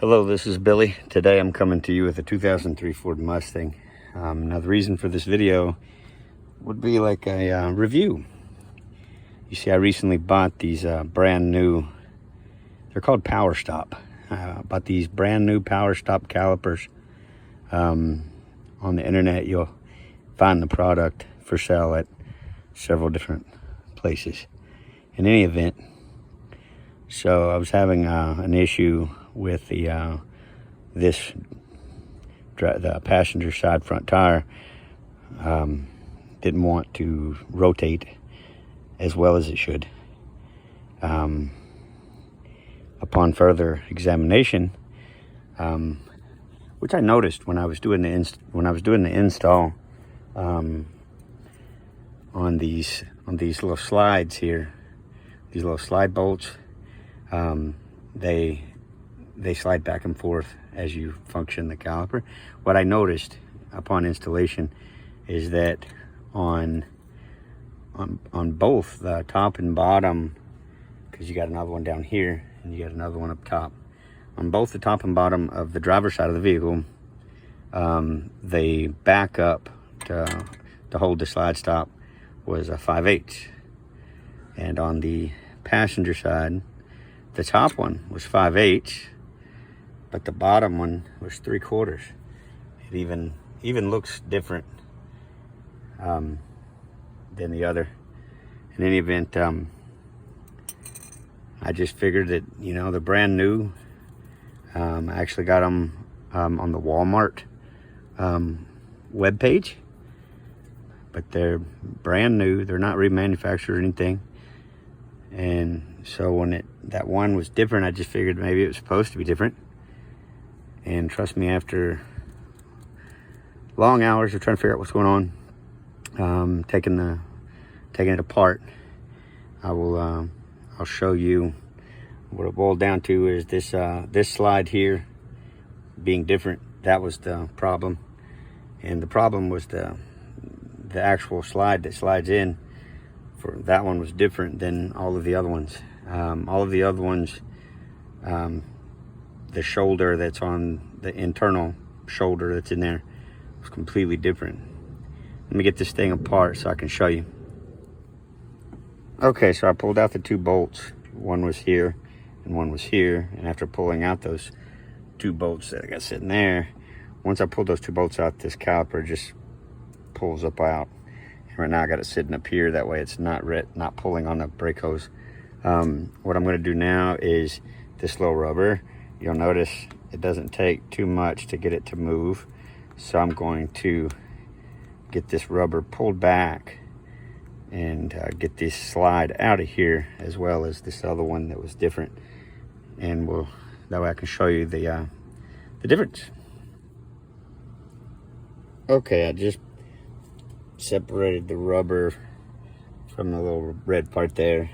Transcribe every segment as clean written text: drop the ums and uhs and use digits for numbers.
Hello, this is Billy. Today I'm coming to you with a 2003 Ford Mustang. Now the reason for this video would be like a review. You see, I recently bought these brand new, they're called Powerstop. Bought these brand new Powerstop calipers. On the internet you'll find the product for sale at several different places. In any event, so I was having an issue with the passenger side front tire. Didn't want to rotate as well as it should. Upon further examination, which I noticed when I was doing the install on these little slides here, these little slide bolts, they slide back and forth as you function the caliper. What I noticed upon installation is that on both the top and bottom, because you got another one down here and you got another one up top, on both the top and bottom of the driver's side of the vehicle, they back up to hold the slide stop was a 5/8, and on the passenger side, the top one was 5/8, but the bottom one was 3/4. It even looks different than the other. In any event, I just figured that, you know, they're brand new. I actually got them on the Walmart webpage, but they're brand new. They're not remanufactured or anything. And so when that one was different, I just figured maybe it was supposed to be different. And trust me, after long hours of trying to figure out what's going on, taking it apart, I'll show you what it boiled down to. Is this slide here being different. That was the problem, and the problem was the actual slide that slides in. For that one was different than all of the other ones. All of the other ones, the shoulder that's on the internal shoulder that's in there was completely different. Let me get this thing apart so I can show you. Okay, so I pulled out the two bolts. One was here and one was here. And after pulling out those two bolts that I got sitting there, once I pulled those two bolts out, this caliper just pulls up out. And right now I got it sitting up here. That way it's not pulling on the brake hose. What I'm going to do now is this little rubber. You'll notice it doesn't take too much to get it to move. So I'm going to get this rubber pulled back and get this slide out of here, as well as this other one that was different. And that way I can show you the difference. Okay, I just separated the rubber from the little red part there,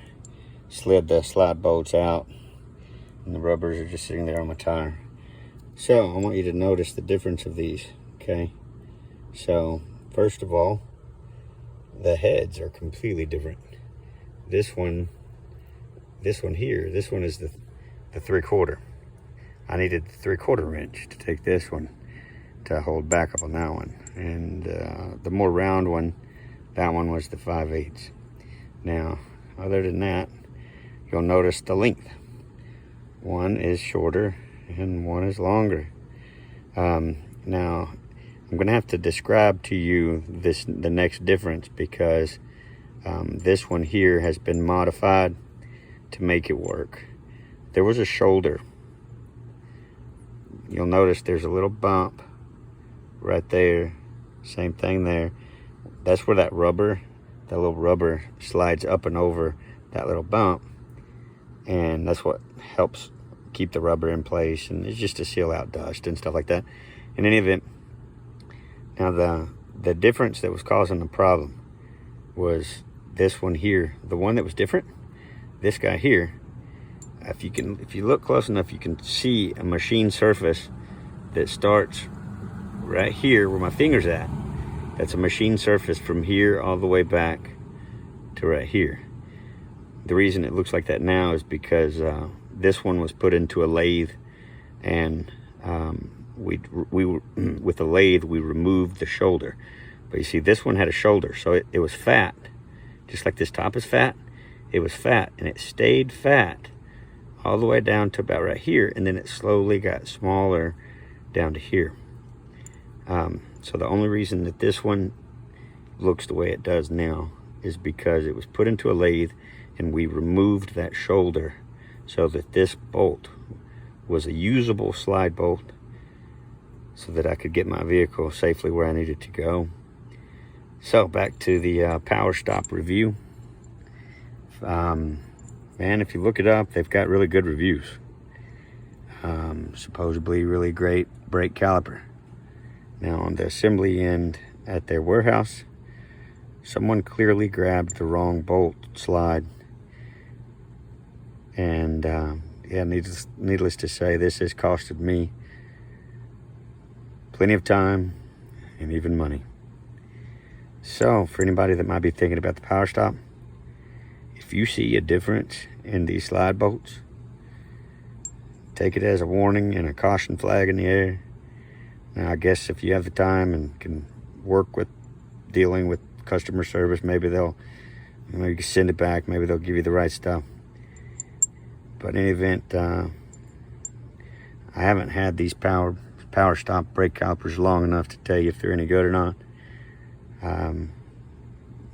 slid the slide bolts out, and the rubbers are just sitting there on my tire. So I want you to notice the difference of these. Okay, so first of all, the heads are completely different. This one here, this one is the 3/4. I needed the 3/4 wrench to take this one to hold back up on that one, and the more round one, that one was the 5/8. Now, other than that, you'll notice the length. One is shorter and one is longer. Now, I'm going to have to describe to you the next difference, because this one here has been modified to make it work. There was a shoulder. You'll notice there's a little bump right there. Same thing there. That's where that little rubber slides up and over that little bump, and that's what helps keep the rubber in place, and it's just to seal out dust and stuff like that. In any event, now the difference that was causing the problem was this one here. The one that was different, this guy here, if you look close enough, you can see a machine surface that starts right here where my finger's at. That's a machine surface from here all the way back to right here. The reason it looks like that now is because this one was put into a lathe and with the lathe we removed the shoulder. But you see, this one had a shoulder, so it was fat, just like this top is fat. It was fat, and it stayed fat all the way down to about right here, and then it slowly got smaller down to here. So the only reason that this one looks the way it does now is because it was put into a lathe and we removed that shoulder so that this bolt was a usable slide bolt so that I could get my vehicle safely where I needed to go. So back to the Powerstop review. Man, if you look it up, they've got really good reviews. Supposedly really great brake caliper. Now on the assembly end at their warehouse, someone clearly grabbed the wrong bolt slide. And yeah, needless to say, this has costed me plenty of time and even money. So for anybody that might be thinking about the Powerstop, if you see a difference in these slide bolts, take it as a warning and a caution flag in the air. Now I guess if you have the time and can work with dealing with customer service, maybe they'll, you can send it back, maybe they'll give you the right stuff. But in any event, I haven't had these Powerstop brake calipers long enough to tell you if they're any good or not.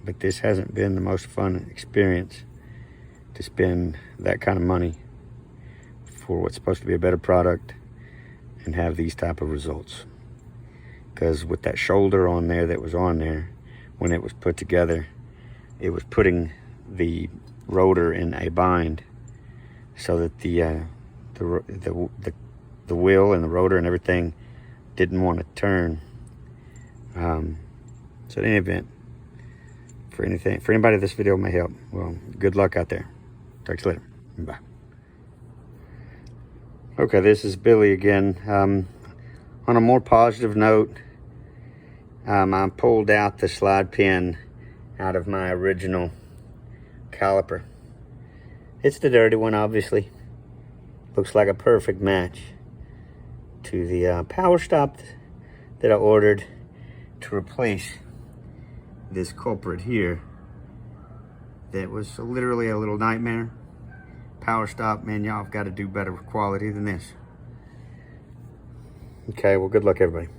But this hasn't been the most fun experience to spend that kind of money for what's supposed to be a better product and have these type of results. Because with that shoulder on there that was on there, when it was put together, it was putting the rotor in a bind so that the wheel and the rotor and everything didn't want to turn. So in any event, for anybody this video may help, well, good luck out there. Talk to you later. Bye. Okay, this is Billy again. On a more positive note, I pulled out the slide pin out of my original caliper. It's the dirty one, obviously. Looks like a perfect match to the Powerstop that I ordered to replace this culprit here. That was literally a little nightmare. Powerstop, man, y'all have got to do better quality than this. Okay, well, good luck, everybody.